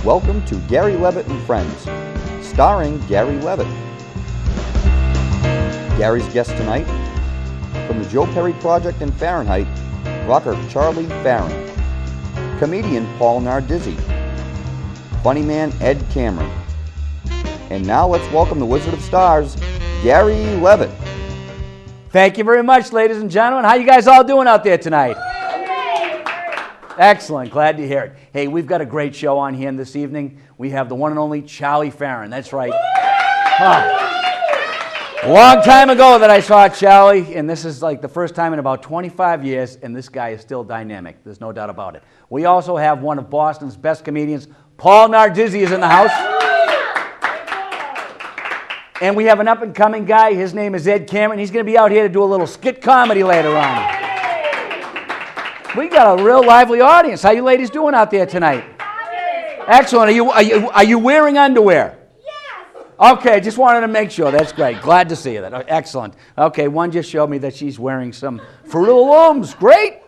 Welcome to Gary Leavitt and Friends, starring Gary Leavitt. Gary's guest tonight, from the Joe Perry Project in Fahrenheit, rocker Charlie Farren, comedian Paul Nardizzi, funny man Ed Cameron. And now let's welcome the Wizard of Stars, Gary Leavitt. Thank you very much, ladies and gentlemen. How you guys all doing out there tonight? Excellent. Glad to hear it. Hey, we've got a great show on here this evening. We have the one and only Charlie Farren. That's right. A long time ago that I saw Charlie, and this is like the first time in about 25 years, and this guy is still dynamic. There's no doubt about it. We also have one of Boston's best comedians, Paul Nardizzi, is in the house. And we have an up-and-coming guy. His name is Ed Cameron. He's going to be out here to do a little skit comedy later on. We got a real lively audience. How you ladies doing out there tonight? Excellent. Are you wearing underwear? Yes. Okay, just wanted to make sure. That's great. Glad to see you. Excellent. Okay, one just showed me that she's wearing some Fruit of the Looms. Great.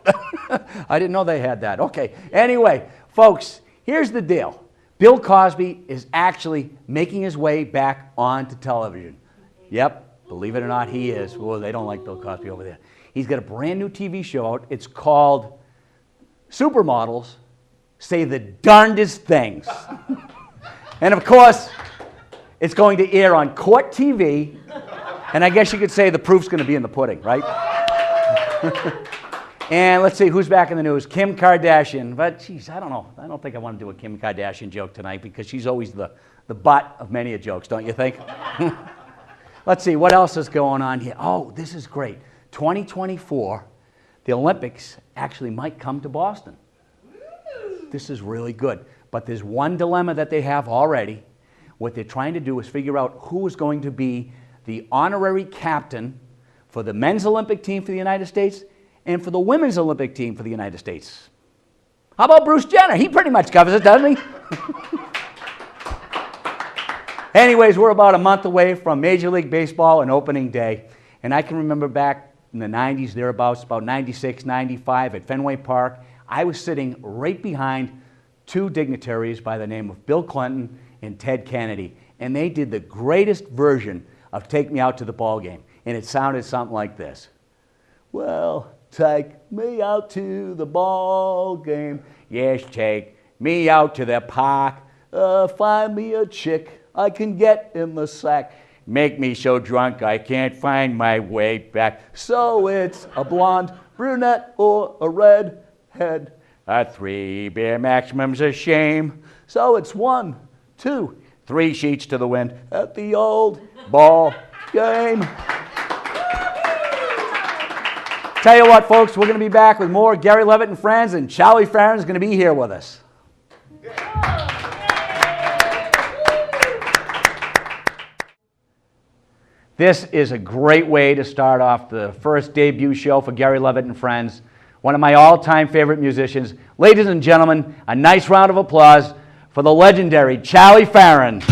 I didn't know they had that. Okay. Anyway, folks, here's the deal. Bill Cosby is actually making his way back onto television. Yep, believe it or not, he is. Well, they don't like Bill Cosby over there. He's got a brand new TV show out. It's called Supermodels Say the Darndest Things. And of course, it's going to air on Court TV. And I guess you could say the proof's going to be in the pudding, right? And let's see, who's back in the news? Kim Kardashian. But, geez, I don't know. I don't think I want to do a Kim Kardashian joke tonight because she's always the butt of many a jokes, don't you think? Let's see, what else is going on here? Oh, this is great. 2024, the Olympics actually might come to Boston. This is really good. But there's one dilemma that they have already. What they're trying to do is figure out who is going to be the honorary captain for the men's Olympic team for the United States and for the women's Olympic team for the United States. How about Bruce Jenner? He pretty much covers it, doesn't he? Anyways, we're about a month away from Major League Baseball and opening day. And I can remember back in the 90s, thereabouts, about 96, 95, at Fenway Park, I was sitting right behind two dignitaries by the name of Bill Clinton and Ted Kennedy. And they did the greatest version of Take Me Out to the Ball Game. And it sounded something like this. Well, take me out to the ball game. Yes, take me out to the park. Find me a chick I can get in the sack. Make me so drunk I can't find my way back. So it's a blonde, brunette, or a redhead. A 3 beer maximum's a shame. So it's 1, 2, 3 sheets to the wind at the old ball game. Tell you what, folks, we're going to be back with more Gary Leavitt and Friends, and Charlie Farren is going to be here with us. This is a great way to start off the first debut show for Gary Leavitt and Friends, one of my all-time favorite musicians. Ladies and gentlemen, a nice round of applause for the legendary Charlie Farren.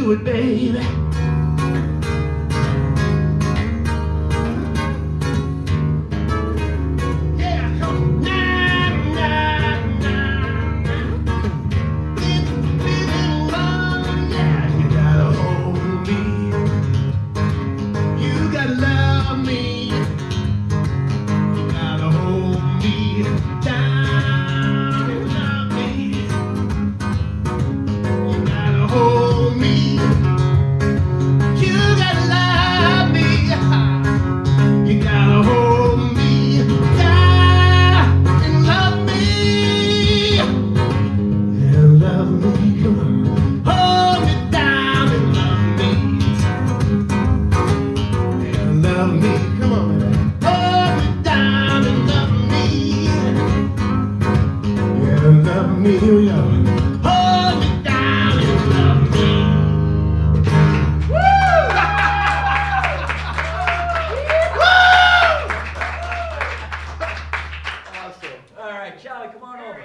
do it, baby. Yeah, come on. Nah, nah, nah. It's feeling love, yeah. You gotta hold me. You gotta love me. You gotta hold me down and love me. You gotta hold me. You gotta love me. You gotta hold me down and love me. And love me, come on. Hold me down and love me. And love me, come on, baby. Hold me down and love me. And love me, here we go. Hold me down and love me. All right, Charlie, come on over.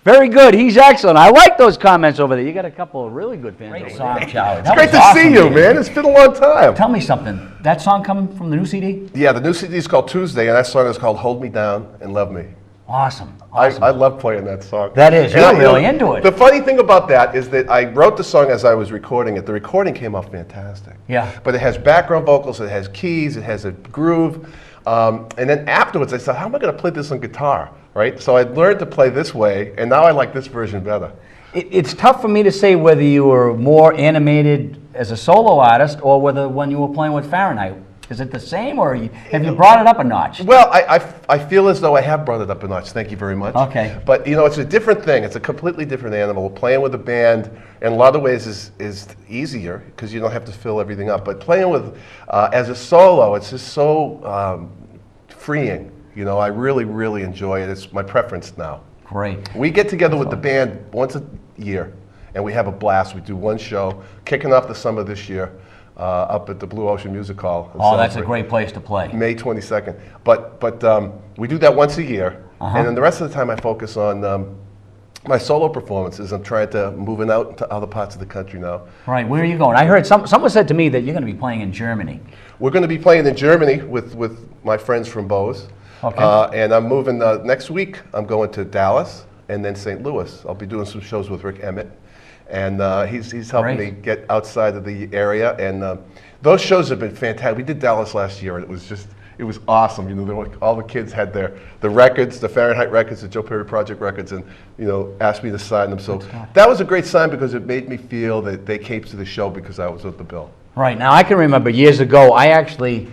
Very good. He's excellent. I like those comments over there. You got a couple of really good fans. Great song, Charlie. It's great to see you, man. It's been a long time. Tell me something. That song coming from the new CD? Yeah, the new CD is called Tuesday, and that song is called Hold Me Down and Love Me. Awesome. I love playing that song. That is. And You're really into it. The funny thing about that is that I wrote the song as I was recording it. The recording came out fantastic. Yeah. But it has background vocals, it has keys, it has a groove. And then afterwards I said, how am I going to play this on guitar? Right? So I learned to play this way, and now I like this version better. It's tough for me to say whether you were more animated as a solo artist or whether when you were playing with Farren. Is it the same, or have you brought it up a notch? Well, I feel as though I have brought it up a notch. Thank you very much. Okay. But, you know, it's a different thing. It's a completely different animal. Playing with a band, in a lot of ways, is easier because you don't have to fill everything up. But playing with, as a solo, it's just so freeing. You know, I really, really enjoy it. It's my preference now. Great. We get together with the band once a year, and we have a blast. We do one show, kicking off the summer this year. Up at the Blue Ocean Music Hall. Oh, that's a great place to play. May 22nd. But we do that once a year, and then the rest of the time I focus on my solo performances. I'm trying to moving out to other parts of the country now. Right, where are you going? I heard someone said to me that you're going to be playing in Germany. We're going to be playing in Germany with my friends from Bose. Okay. And I'm moving next week. I'm going to Dallas and then St. Louis. I'll be doing some shows with Rick Emmett. And he's helping me get outside of the area, and those shows have been fantastic. We did Dallas last year, and it was awesome. You know, all the kids had the records, the Fahrenheit records, the Joe Perry Project records, and you know, asked me to sign them. So that was a great sign because it made me feel that they came to the show because I was with the bill. Right, now I can remember years ago, I actually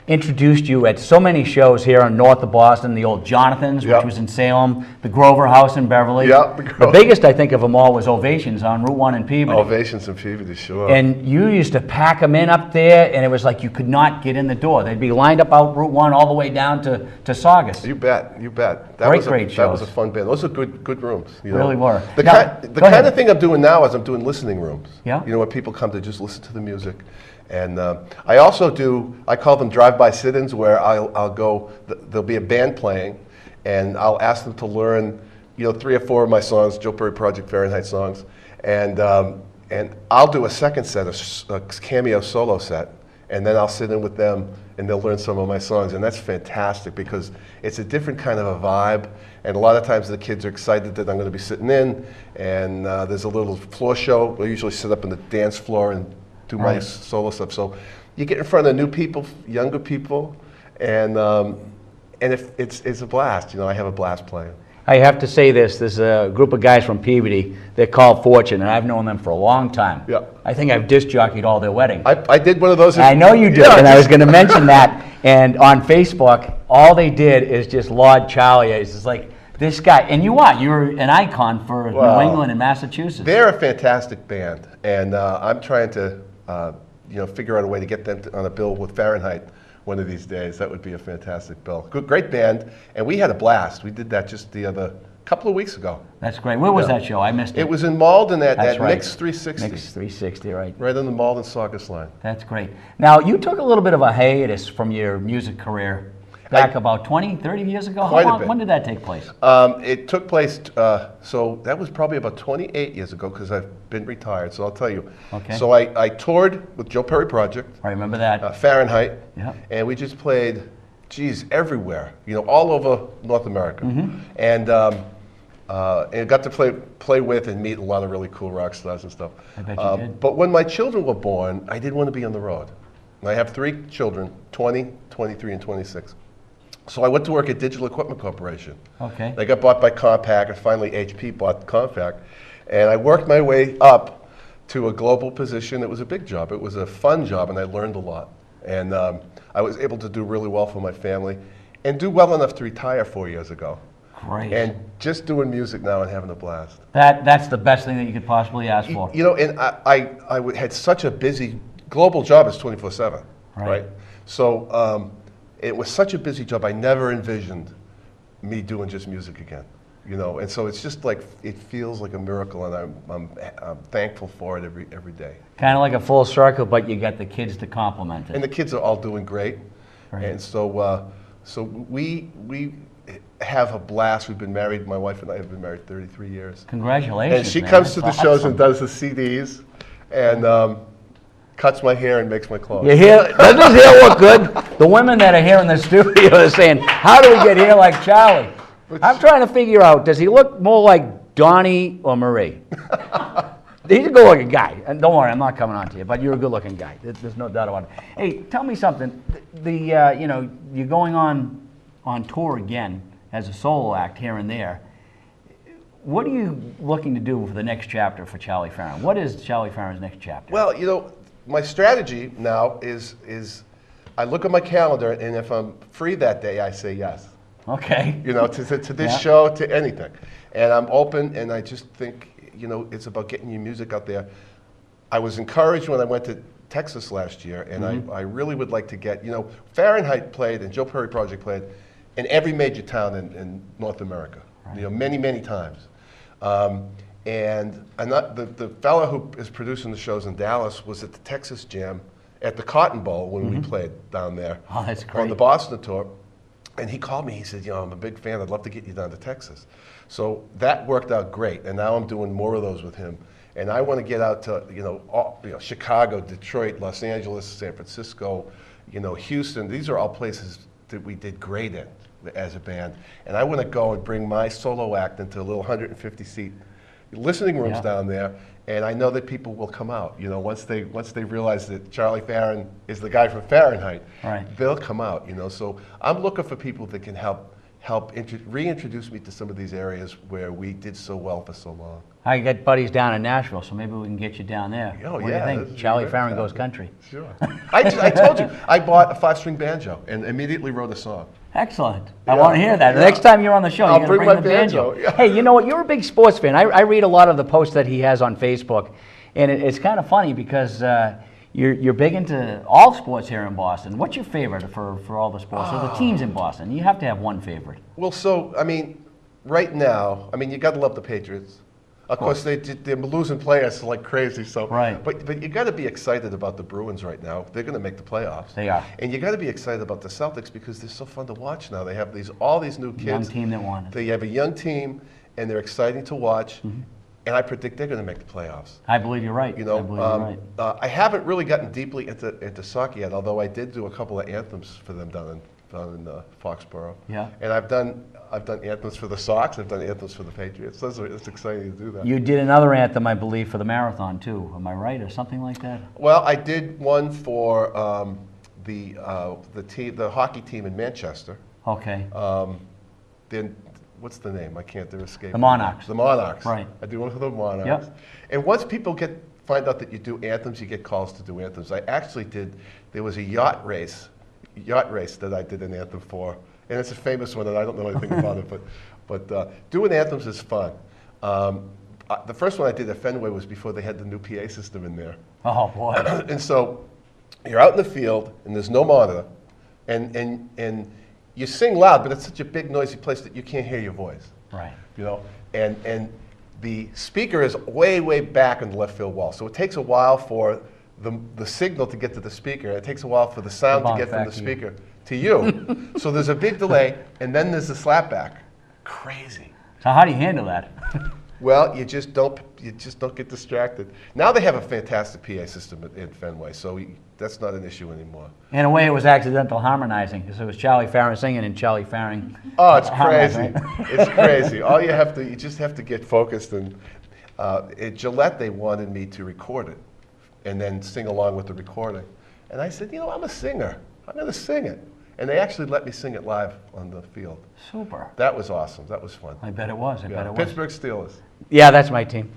introduced you at so many shows here in north of Boston, the old Jonathan's, which was in Salem, the Grover House in Beverly. Yep, the biggest, I think, of them all was Ovations on Route 1 in Peabody. Ovations in Peabody, sure. And you used to pack them in up there, and it was like you could not get in the door. They'd be lined up out Route 1 all the way down to Saugus. You bet, you bet. Great shows. shows. That was a fun band. Those are good rooms. You know? Really were. The kind of thing I'm doing now is I'm doing listening rooms. Yeah. You know, where people come to just listen to the music. And I also do, I call them drive-by sit-ins, where I'll go, there'll be a band playing, and I'll ask them to learn, you know, 3 or 4 of my songs, Joe Perry Project, Fahrenheit songs, and I'll do a second set, a cameo solo set, and then I'll sit in with them, and they'll learn some of my songs, and that's fantastic because it's a different kind of a vibe, and a lot of times the kids are excited that I'm going to be sitting in, and there's a little floor show. We usually sit up on the dance floor and do my solo stuff. So you get in front of new people, younger people, and it's a blast. You know, I have a blast playing. I have to say this. There's a group of guys from Peabody. They're called Fortune, and I've known them for a long time. Yeah. I think I've disc jockeyed all their weddings. I did one of those. I know you did, and I was going to mention that. And on Facebook, all they did is just laud Charlie. It's just like, this guy, and you're an icon for New England and Massachusetts. They're a fantastic band, and I'm trying to you know, figure out a way to get them on a bill with Fahrenheit one of these days. That would be a fantastic bill. Great band, and we had a blast. We did that just the other couple of weeks ago. That's great. Where was that show? I missed it. It was in Malden at That's right. Mix 360. Mix 360, right. Right on the Malden Saugus line. That's great. Now, you took a little bit of a hiatus from your music career. back about 20, 30 years ago? Quite a How long, bit. when did that take place? It took place, so that was probably about 28 years ago because I've been retired, so I'll tell you. Okay. So I toured with Joe Perry Project, I remember that. Fahrenheit, Yeah. and we just played, geez, everywhere, all over North America. Mm-hmm. And got to play with and meet a lot of really cool rock stars and stuff. I bet you did. But when my children were born, I didn't want to be on the road. And I have 3 children, 20, 23, and 26. So I went to work at Digital Equipment Corporation. Okay. They got bought by Compaq, and finally HP bought Compaq. And I worked my way up to a global position. It was a big job. It was a fun job, and I learned a lot. And I was able to do really well for my family and do well enough to retire 4 years ago. Great. And just doing music now and having a blast. That's the best thing that you could possibly ask for. And I had such a busy, global job is 24/7, right? So it was such a busy job, I never envisioned me doing just music again. And so it's just like, it feels like a miracle, and I'm thankful for it every day. Kind of like a full circle, but you got the kids to complement it. And the kids are all doing great. Right. And so we have a blast. We've been married, my wife and I have been married 33 years. Congratulations, And she man. comes to the That's shows and awesome. does the CDs and cuts my hair and makes my clothes. Your hair, doesn't his hair look good? The women that are here in the studio are saying, how do we get hair like Charlie? I'm trying to figure out, does he look more like Donnie or Marie? He's a good-looking guy. And don't worry, I'm not coming on to you, but you're a good-looking guy. There's no doubt about it. Hey, tell me something. You're going on tour again as a solo act here and there. What are you looking to do for the next chapter for Charlie Farren? What is Charlie Farren's next chapter? Well, my strategy now is I look at my calendar, and if I'm free that day, I say yes. Okay. To this show, to anything. And I'm open, and I just think, it's about getting your music out there. I was encouraged when I went to Texas last year, and I really would like to get, Fahrenheit played and Joe Perry Project played in every major town in North America, many, many times. And the fellow who is producing the shows in Dallas was at the Texas Jam at the Cotton Bowl when we played down there. Oh, that's great. On the Boston tour. And he called me, he said, I'm a big fan, I'd love to get you down to Texas. So that worked out great, and now I'm doing more of those with him. And I want to get out to, Chicago, Detroit, Los Angeles, San Francisco, Houston. These are all places that we did great in as a band. And I want to go and bring my solo act into a little 150-seat listening rooms down there. And I know that people will come out, once they realize that Charlie Farren is the guy from Fahrenheit, they'll come out, So I'm looking for people that can help reintroduce me to some of these areas where we did so well for so long. I got buddies down in Nashville, so maybe we can get you down there. Oh, what do you think? Charlie Farren goes country. Sure. I told you, I bought a 5-string banjo and immediately wrote a song. Excellent. I want to hear that. The next time you're on the show, I'll you're going to bring bring the my banjo. banjo, yeah. Hey, you know what? You're a big sports fan. I read a lot of the posts that he has on Facebook, and it's kind of funny because you're big into all sports here in Boston. What's your favorite for all the sports, or the teams in Boston? You have to have one favorite. Well, right now, you got to love the Patriots. Of course, they're losing players like crazy. So, but you got to be excited about the Bruins right now. They're going to make the playoffs. They are. And you got to be excited about the Celtics because they're so fun to watch now. They have all these new kids. Young team that won it. They have a young team, and they're exciting to watch. And I predict they're going to make the playoffs. I believe you're right. I believe you're right. I haven't really gotten deeply into soccer yet, although I did do a couple of anthems for them down in Foxborough. Yeah. And I've done anthems for the Sox. I've done anthems for the Patriots. So it's exciting to do that. You did another anthem, I believe, for the marathon too. Am I right, or something like that? Well, I did one for the hockey team in Manchester. Okay. Then what's the name? I can't. They're escaping. The Monarchs. The Monarchs. Right. I do one for the Monarchs. Yep. And once people find out that you do anthems, you get calls to do anthems. I actually did. There was a yacht race that I did an anthem for, and it's a famous one, and I don't know anything about it, but doing anthems is fun. The first one I did at Fenway was before they had the new PA system in there. Oh boy. And so you're out in the field, and there's no monitor, and you sing loud, but it's such a big, noisy place that you can't hear your voice. Right. And the speaker is way, way back in the left field wall, so it takes a while for the signal to get to the speaker. It takes a while for the sound to get from the speaker to you. So there's a big delay, and then there's the slapback. Crazy. So how do you handle that? Well, you just don't get distracted. Now they have a fantastic PA system in Fenway, so that's not an issue anymore. In a way, it was accidental harmonizing because it was Charlie Farren singing and Charlie Farren. Oh, it's crazy! Right? It's crazy. You just have to get focused. And at Gillette, they wanted me to record it and then sing along with the recording. And I said, I'm a singer. I'm going to sing it. And they actually let me sing it live on the field. Super. That was awesome. That was fun. I bet it was. I bet it was. Pittsburgh Steelers. Yeah, that's my team.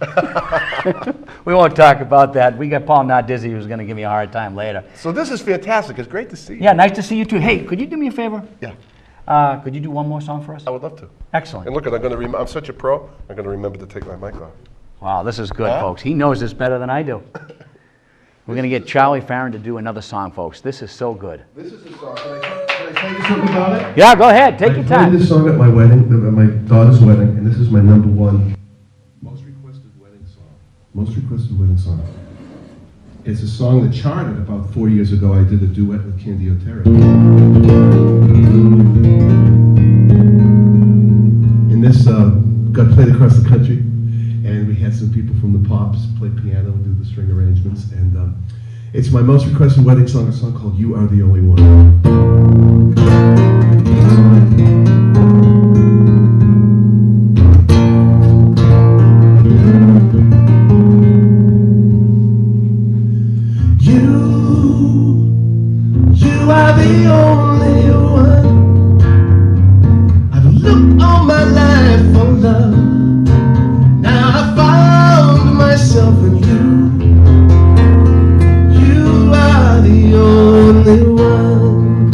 We won't talk about that. We got Paul Nardizzi who's going to give me a hard time later. So this is fantastic. It's great to see you. Yeah, nice to see you too. Hey, could you do me a favor? Yeah. Could you do one more song for us? I would love to. Excellent. And look, I'm such a pro, I'm going to remember to take my mic off. Wow, this is good, folks. He knows this better than I do. We're going to get Charlie Farren to do another song, folks. This is so good. This is the song. Can I tell you something about it? Yeah, go ahead. Take your I time. played this song at my wedding, at my daughter's wedding, and this is my #1 most requested wedding song. Most requested wedding song. It's a song that charted about 4 years ago. I did a duet with Candy O'Terry. And this got played across the country, and we had some people from the Pops play piano and do the string arrangements, and it's my most requested wedding song, a song called You Are the Only One. You are the only one. I've looked all my life for love. Now I found myself in you. You are the only one.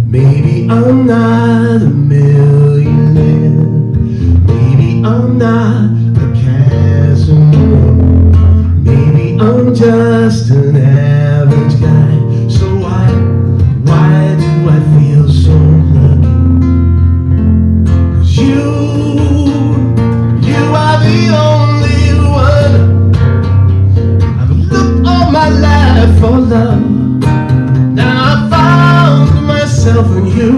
Maybe I'm not a millionaire. Maybe I'm not a Casanova. Maybe I'm just an average guy. So why do I feel so lucky? 'Cause you are the only one. I've looked all my life for love. Now I found myself in you.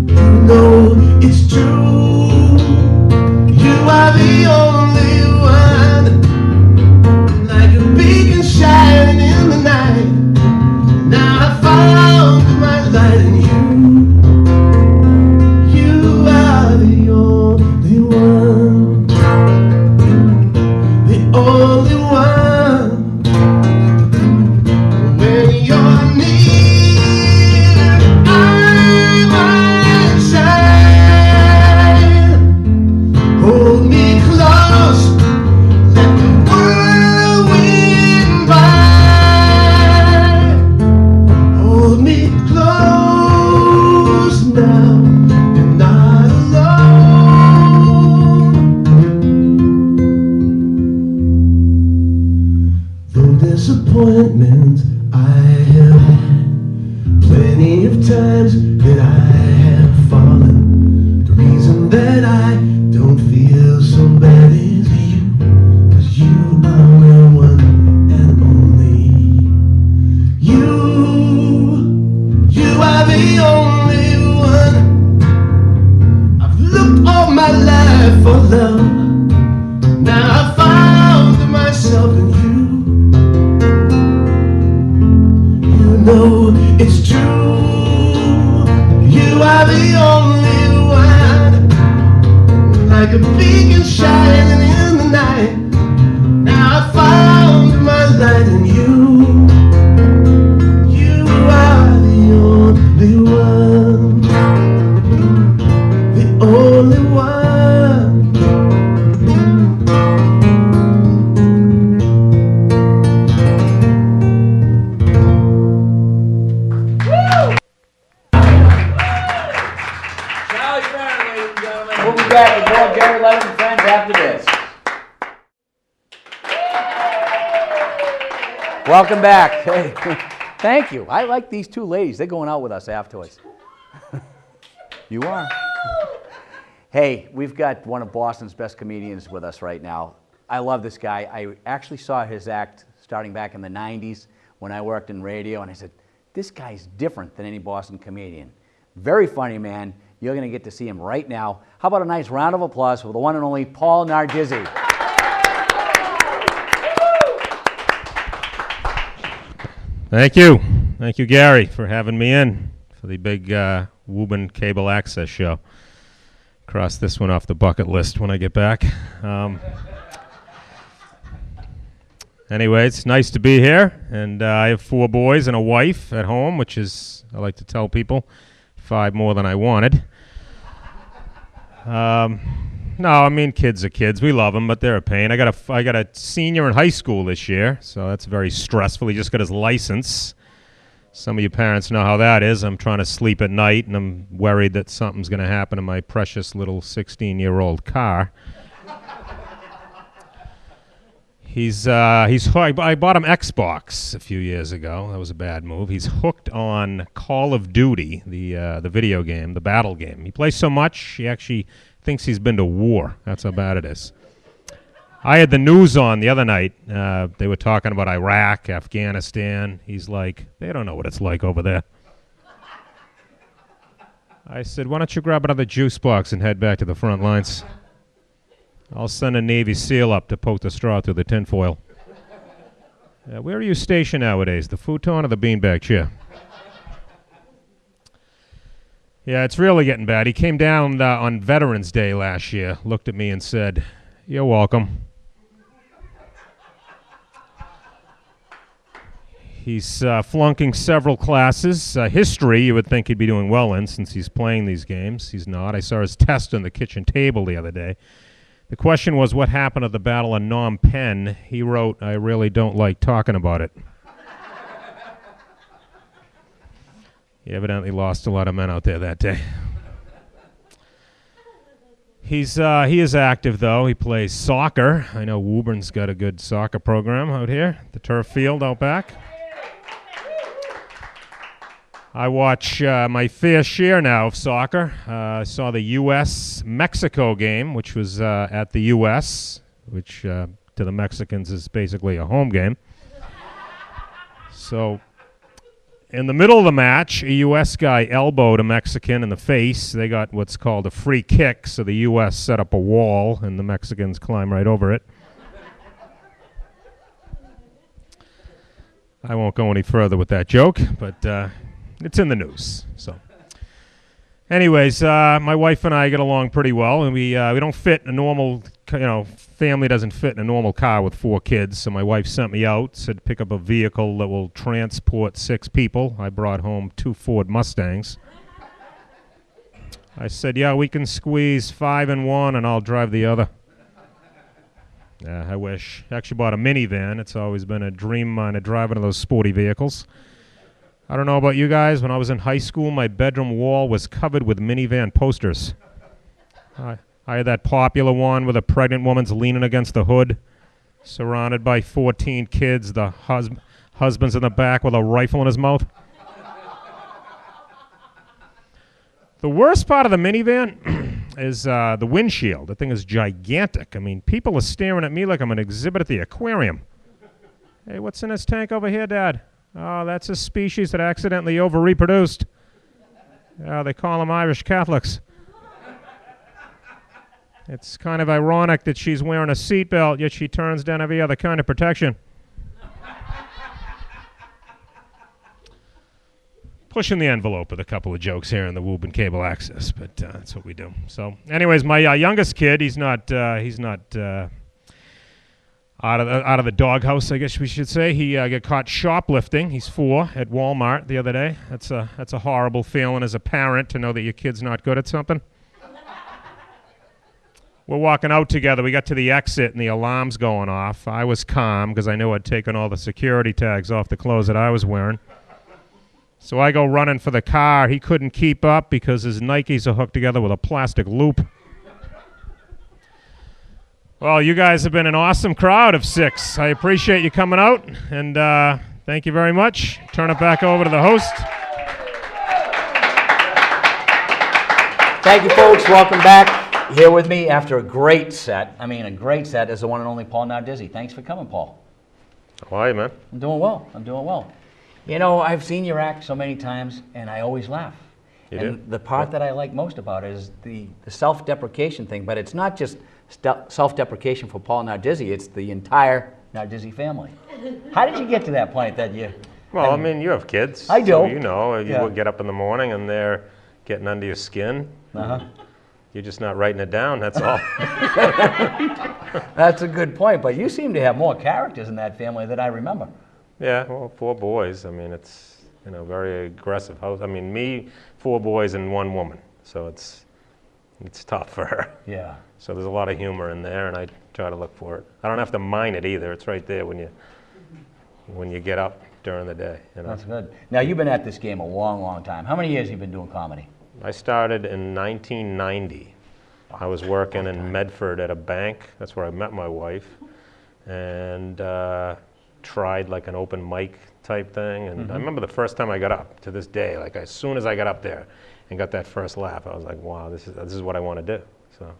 You know it's true. You are the only one. Like a beacon shining in the night. Now I found my light in you. You are the only one. The only one. When you're near, I might shine. Hold me close, let the whirlwind by. Hold me close now, you're not alone. Though disappointment I have had, plenty of times that I have fallen. The reason that I don't feel so bad is you, 'cause you are my one and only. You are the only one. I've looked all my life for love. Now I found myself in you. You know it's true. You are the only one. Like a beacon shining in the night. Now I found my light in you. You are the only one. The only one. Charlie Farren, ladies and gentlemen. We'll be back with more Gary Leavitt and Friends after this. Welcome back. Hey, thank you. I like these two ladies. They're going out with us afterwards. You are. Hey, we've got one of Boston's best comedians with us right now. I love this guy. I actually saw his act starting back in the 90s when I worked in radio, and I said, this guy's different than any Boston comedian. Very funny man. You're going to get to see him right now. How about a nice round of applause for the one and only Paul Nardizzi. Thank you. Thank you, Gary, for having me in for the big Woburn Cable Access show. Cross this one off the bucket list when I get back. Anyway, it's nice to be here, and I have 4 boys and a wife at home, which is, I like to tell people, 5 more than I wanted. No, I mean, kids are kids. We love them, but they're a pain. I got a senior in high school this year, so that's very stressful. He just got his license. Some of you parents know how that is. I'm trying to sleep at night, and I'm worried that something's going to happen to my precious little 16-year-old car. I bought him Xbox a few years ago. That was a bad move. He's hooked on Call of Duty, the video game, the battle game. He plays so much, he actually thinks he's been to war. That's how bad it is. I had the news on the other night. They were talking about Iraq, Afghanistan. He's like, they don't know what it's like over there. I said, why don't you grab another juice box and head back to the front lines? I'll send a Navy SEAL up to poke the straw through the tinfoil. Where are you stationed nowadays, the futon or the beanbag chair? Yeah, it's really getting bad. He came down on Veterans Day last year, looked at me and said, you're welcome. He's flunking several classes. History, you would think he'd be doing well in since he's playing these games. He's not. I saw his test on the kitchen table the other day. The question was, what happened at the Battle of Phnom Penh? He wrote, I really don't like talking about it. He evidently lost a lot of men out there that day. He is active, though. He plays soccer. I know Woburn's got a good soccer program out here, the turf field out back. I watch my fair share now of soccer. I saw the U.S.-Mexico game, which was at the U.S., which to the Mexicans is basically a home game. So in the middle of the match, a U.S. guy elbowed a Mexican in the face. They got what's called a free kick, so the U.S. set up a wall, and the Mexicans climb right over it. I won't go any further with that joke, but it's in the news. So, anyways, my wife and I get along pretty well, and we don't fit in a normal, family doesn't fit in a normal car with 4 kids. So my wife sent me out, said pick up a vehicle that will transport 6 people. I brought home 2 Ford Mustangs. I said, yeah, we can squeeze 5 in one, and I'll drive the other. I wish. Actually bought a minivan. It's always been a dream of mine to drive one of those sporty vehicles. I don't know about you guys. When I was in high school, my bedroom wall was covered with minivan posters. I had that popular one with a pregnant woman's leaning against the hood, surrounded by 14 kids, the husband's in the back with a rifle in his mouth. The worst part of the minivan is the windshield. The thing is gigantic. I mean, people are staring at me like I'm an exhibit at the aquarium. Hey, what's in this tank over here, Dad? Oh, that's a species that accidentally over-reproduced. They call them Irish Catholics. It's kind of ironic that she's wearing a seatbelt, yet she turns down every other kind of protection. Pushing the envelope with a couple of jokes here in the Woburn Cable Access, but that's what we do. So, anyways, my youngest kid, he's not out of the doghouse, I guess we should say. He got caught shoplifting. He's 4 at Walmart the other day. That's a horrible feeling as a parent to know that your kid's not good at something. We're walking out together. We got to the exit and the alarm's going off. I was calm because I knew I'd taken all the security tags off the clothes that I was wearing. So I go running for the car. He couldn't keep up because his Nikes are hooked together with a plastic loop. Well, you guys have been an awesome crowd of 6. I appreciate you coming out, and thank you very much. Turn it back over to the host. Thank you, folks. Welcome back. Here with me after a great set. I mean, a great set is the one and only Paul Nardizzi. Thanks for coming, Paul. How are you, man? I'm doing well. I'm doing well. You know, I've seen your act so many times, and I always laugh. You and do? the part that I like most about it is the self-deprecation thing, but it's not just self-deprecation for Paul Nardizzi, it's the entire Nardizzi family. How did you get to that point that you... Well, I mean, you have kids. I do. So you know, you Yeah. get up in the morning and they're getting under your skin. Uh-huh. You're just not writing it down, that's all. That's a good point, but you seem to have more characters in that family than I remember. Yeah, well, 4 boys. I mean, it's, you know, very aggressive house. I mean, me, 4 boys and 1 woman. So it's tough for her. Yeah. So there's a lot of humor in there, and I try to look for it. I don't have to mine it either. It's right there when you get up during the day. You know? That's good. Now, you've been at this game a long, long time. How many years have you been doing comedy? I started in 1990. I was working in Medford at a bank. That's where I met my wife, and tried like an open mic type thing. And I remember the first time I got up, to this day, like as soon as I got up there and got that first laugh, I was like, wow, this is what I want to do. So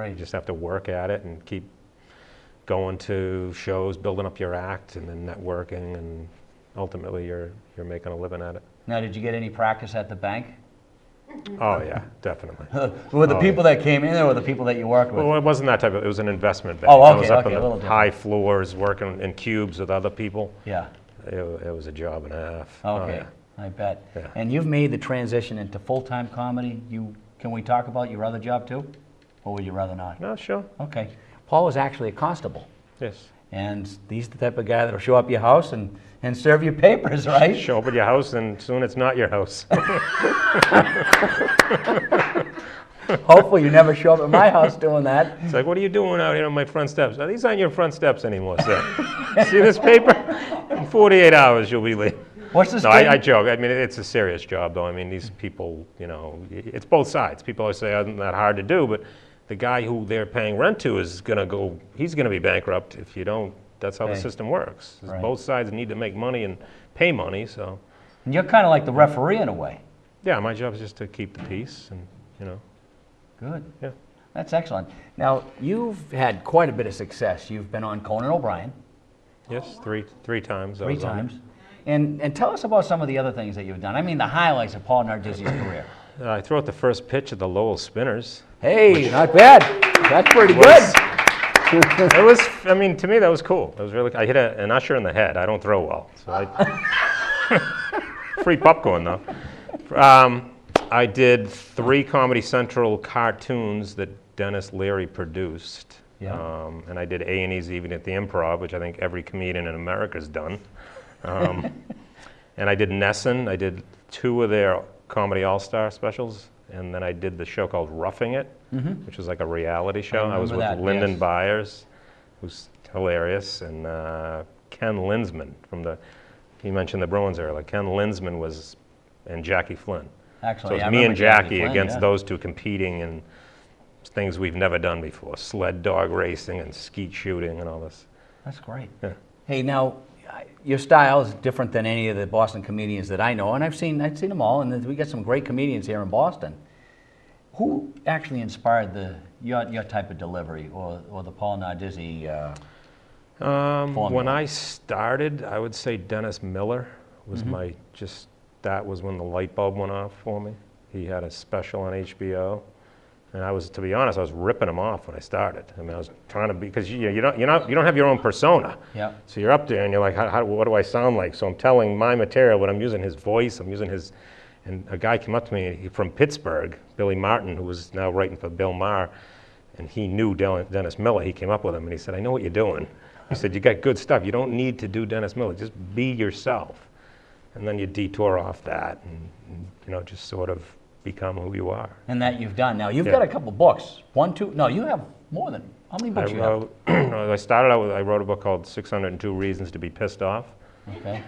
you just have to work at it and keep going to shows, building up your act, and then networking, and ultimately you're making a living at it. Now, did you get any practice at the bank? Oh yeah, definitely. Were the people that came in, or were the people that you worked with? Well, it wasn't that type of, it was an investment bank. Oh, I was okay, up okay, a in little the different. high floors working in cubes with other people. Yeah. It was a job and a half. Okay, Oh, I bet. Yeah. And you've made the transition into full-time comedy. Can we talk about your other job too? Or would you rather not? yeah. No, sure. Okay. Paul was actually a constable. Yes. And he's the type of guy that'll show up your house and serve you papers, right? Show up at your house, and soon it's not your house. Hopefully you never show up at my house doing that. It's like, what are you doing out here on my front steps? Oh, these aren't your front steps anymore, sir. See this paper? In 48 hours, you'll be late. What's this? No, I joke. I mean, it's a serious job, though. I mean, these people, you know, it's both sides. People always say, it's not hard to do, but the guy who they're paying rent to is going to go, he's going to be bankrupt if you don't. That's how the system works. Right. Both sides need to make money and pay money, so. And you're kind of like the referee in a way. Yeah, my job is just to keep the peace and, you know. Good. Yeah. That's excellent. Now, you've had quite a bit of success. You've been on Conan O'Brien. Yes, three times. I 3 was on it. times. And tell us about some of the other things that you've done. I mean, the highlights of Paul Nardizzi's career. I threw out the first pitch at the Lowell Spinners. Hey, not bad. That's pretty good. It was, I mean, to me that was cool. It was really, I hit an usher in the head. I don't throw well. So free popcorn though. I did 3 Comedy Central cartoons that Dennis Leary produced. Yeah. And I did A&E's Evening at the Improv, which I think every comedian in America's done. And I did Nesson. I did 2 of their Comedy All-Star specials. And then I did the show called Roughing It, which was like a reality show. I was with remember that, Lyndon yes. Byers, who's hilarious, and Ken Linsman he mentioned the Bruins earlier. Ken Linsman and Jackie Flynn. Actually, So it's I me and remember Jackie Jackie Flynn, against yeah. those 2 competing in things we've never done before, sled dog racing and skeet shooting and all this. That's great. Yeah. Hey, now, your style is different than any of the Boston comedians that I know, and I've seen them all, and we got some great comedians here in Boston. Who actually inspired your type of delivery, or the Paul Nardizzi formula? When I started, I would say Dennis Miller was that was when the light bulb went off for me. He had a special on HBO. And to be honest, I was ripping him off when I started. I mean, I was trying to be, because you don't have your own persona. Yeah. So you're up there and you're like, what do I sound like? So I'm telling my material, but I'm using his voice, and a guy came up to me from Pittsburgh, Billy Martin, who was now writing for Bill Maher, and he knew Dennis Miller. He came up with him and he said, I know what you're doing. He said, you got good stuff. You don't need to do Dennis Miller. Just be yourself. And then you detour off that and just sort of become who you are. And that you've done. Now, you've Yeah. got a couple books. 1, 2, no, you have more than, how many books you have? I wrote a book called 602 Reasons to be Pissed Off. Okay.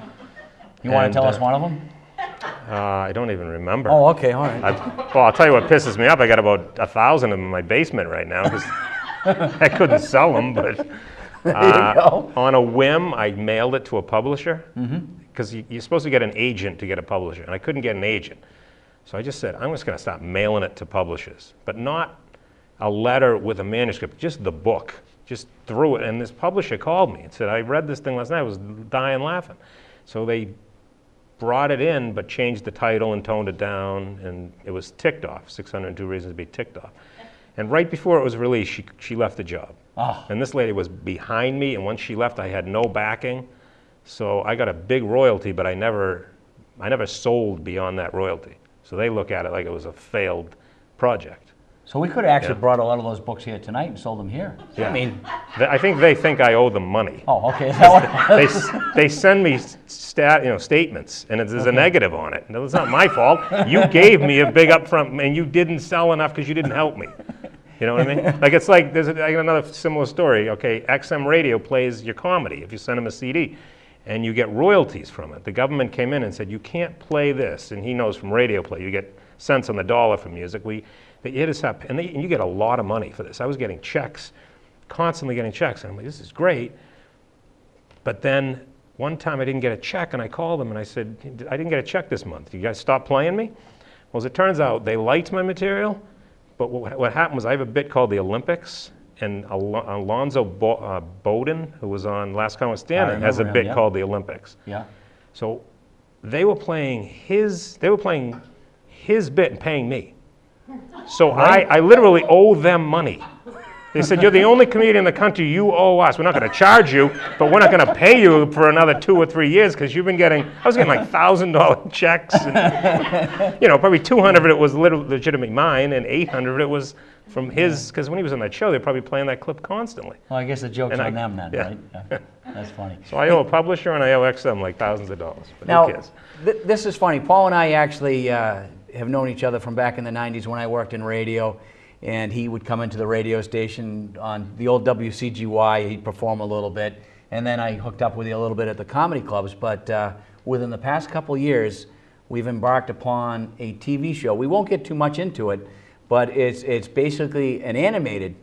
You want to tell us one of them? I don't even remember. Oh, okay, all right. I'll tell you what pisses me off. I got about 1,000 of them in my basement right now because I couldn't sell them. But There you go. on a whim, I mailed it to a publisher because you're supposed to get an agent to get a publisher, and I couldn't get an agent. So I just said, I'm just going to stop mailing it to publishers, but not a letter with a manuscript, just the book. just threw it. And this publisher called me and said, I read this thing last night, I was dying laughing. So they brought it in, but changed the title and toned it down, and it was ticked off, 602 Reasons to be Ticked Off. And right before it was released, she left the job. Oh. And this lady was behind me, and once she left, I had no backing. So I got a big royalty, but I never sold beyond that royalty. So they look at it like it was a failed project. So we could have actually brought a lot of those books here tonight and sold them here. Yeah. I mean, I think they think I owe them money. oh, okay. Is that what- They send me statements, and there's a negative on it. No, it's not my fault. You gave me a big upfront, and you didn't sell enough because you didn't help me. You know what I mean? Like, it's like, there's another similar story. Okay, XM Radio plays your comedy if you send them a CD, and you get royalties from it. The government came in and said, you can't play this, and he knows from radio play, you get cents on the dollar for music. They hit us up, and you get a lot of money for this. I was getting checks, constantly getting checks, and I'm like, this is great. But then one time I didn't get a check, and I called them and I said, I didn't get a check this month. You guys stop playing me? Well, as it turns out, they liked my material, but what happened was I have a bit called The Olympics, and Alonzo Bowden, who was on Last Comic Standing, has a bit called The Olympics. Yeah. So they were playing his bit and paying me. So I literally owe them money. They said, you're the only comedian in the country, you owe us. We're not going to charge you, but we're not going to pay you for another 2 or 3 years because you've been I was getting like $1,000 checks. And, probably 200 of it was legitimately mine, and 800 of it was from his, because when he was on that show, they were probably playing that clip constantly. Well, I guess the joke's And on them then, yeah. right? Yeah. That's funny. So I owe a publisher and I owe XM like thousands of dollars, but Now, who cares? this is funny. Paul and I actually have known each other from back in the 90s when I worked in radio, and he would come into the radio station on the old WCGY. He'd perform a little bit, and then I hooked up with you a little bit at the comedy clubs. But within the past couple years, we've embarked upon a TV show. We won't get too much into it, but it's basically an animated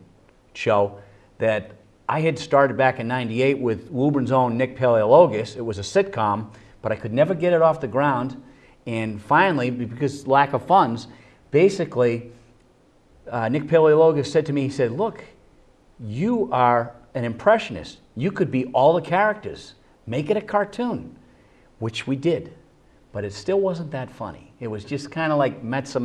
show that I had started back in '98 with Woburn's own Nick Paleologos. It was a sitcom, but I could never get it off the ground. And finally, because lack of funds, basically, Nick Paleologos said to me, he said, look, you are an impressionist. You could be all the characters. Make it a cartoon, which we did. But it still wasn't that funny. It was just kind of like Mets.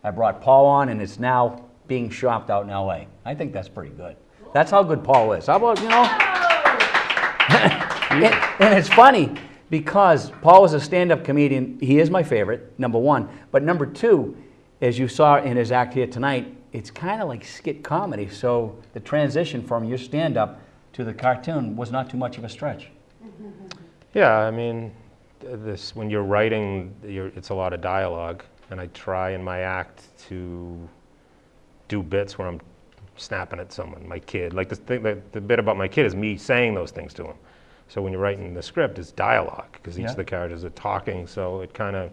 I brought Paul on, and it's now being shopped out in L.A. I think that's pretty good. That's how good Paul is. How about, and it's funny, because Paul is a stand-up comedian. He is my favorite, number one. But number two, as you saw in his act here tonight, it's kind of like skit comedy. So the transition from your stand-up to the cartoon was not too much of a stretch. Yeah, I mean, when you're writing, it's a lot of dialogue. And I try in my act to do bits where I'm snapping at someone, my kid. Like the bit about my kid is me saying those things to him. So when you're writing the script, it's dialogue, because each of the characters are talking, so it kind of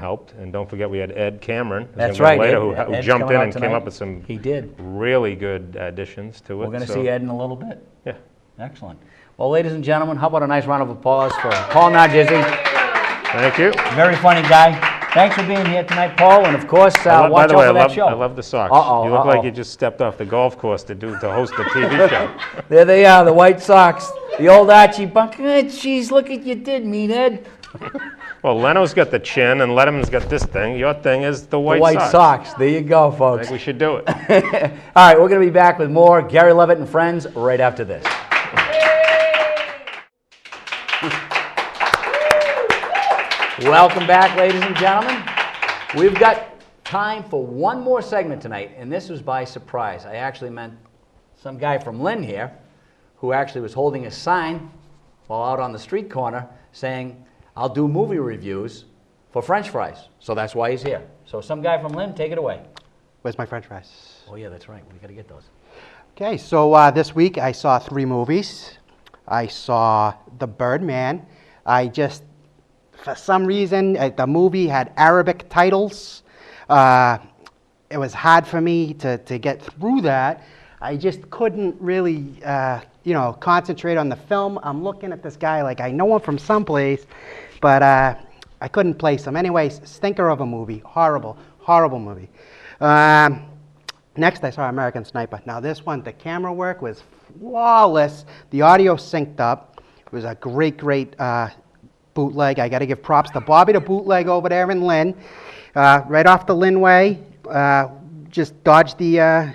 helped. And don't forget, we had Ed Cameron, that's right, later, who jumped in and came up with some really good additions to it. We're going to see Ed in a little bit. Yeah. Excellent. Well, ladies and gentlemen, how about a nice round of applause for Paul Nardizzi. Thank you. Very funny guy. Thanks for being here tonight, Paul, and of course, watch out for that show. I love the socks. You look like you just stepped off the golf course to host the TV show. There they are, the white socks. The old Archie Bunker. Jeez, look what you did, meathead. Well, Leno's got the chin, and Letterman's got this thing. Your thing is the white socks. There you go, folks. I think we should do it. All right, we're going to be back with more Gary Leavitt and Friends right after this. Welcome back, ladies and gentlemen. We've got time for one more segment tonight, and this was by surprise. I actually meant some guy from Lynn here who actually was holding a sign while out on the street corner saying, I'll do movie reviews for French fries. So that's why he's here. So some guy from Lynn, take it away. Where's my French fries? Oh, yeah, that's right. We got to get those. Okay, so this week I saw 3 movies. I saw The Birdman. For some reason, the movie had Arabic titles. It was hard for me to get through that. I just couldn't really, concentrate on the film. I'm looking at this guy like I know him from someplace, but I couldn't place him. Anyways, stinker of a movie. Horrible, horrible movie. Next, I saw American Sniper. Now, this one, the camera work was flawless. The audio synced up. It was a great, great bootleg. I got to give props to Bobby, the bootleg over there in Lynn. Right off the Lynnway, just dodged the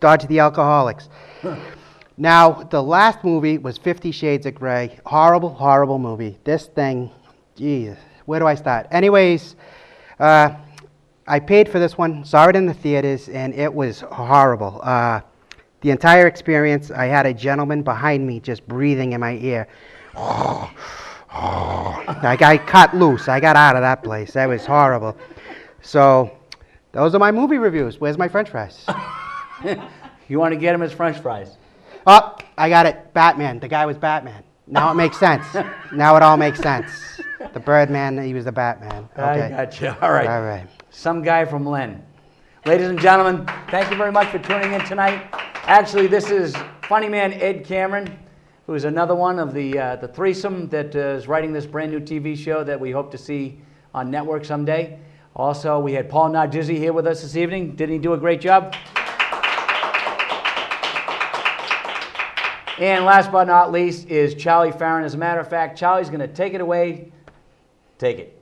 alcoholics. Now, the last movie was 50 Shades of Grey. Horrible, horrible movie. This thing, geez, where do I start? Anyways, I paid for this one, saw it in the theaters, and it was horrible. The entire experience, I had a gentleman behind me just breathing in my ear. I cut loose. I got out of that place. That was horrible. So, those are my movie reviews. Where's my French fries? You want to get him his French fries? Oh, I got it. Batman. The guy was Batman. Now it makes sense. Now it all makes sense. The Birdman, he was the Batman. Okay. I got you. All right. All right. Some guy from Lynn. Ladies and gentlemen, thank you very much for tuning in tonight. Actually, this is funny man Ed Cameron, who is another one of the threesome that is writing this brand new TV show that we hope to see on network someday. Also, we had Paul Nardizzi here with us this evening. Didn't he do a great job? And last but not least is Charlie Farren. As a matter of fact, Charlie's going to take it away. Take it.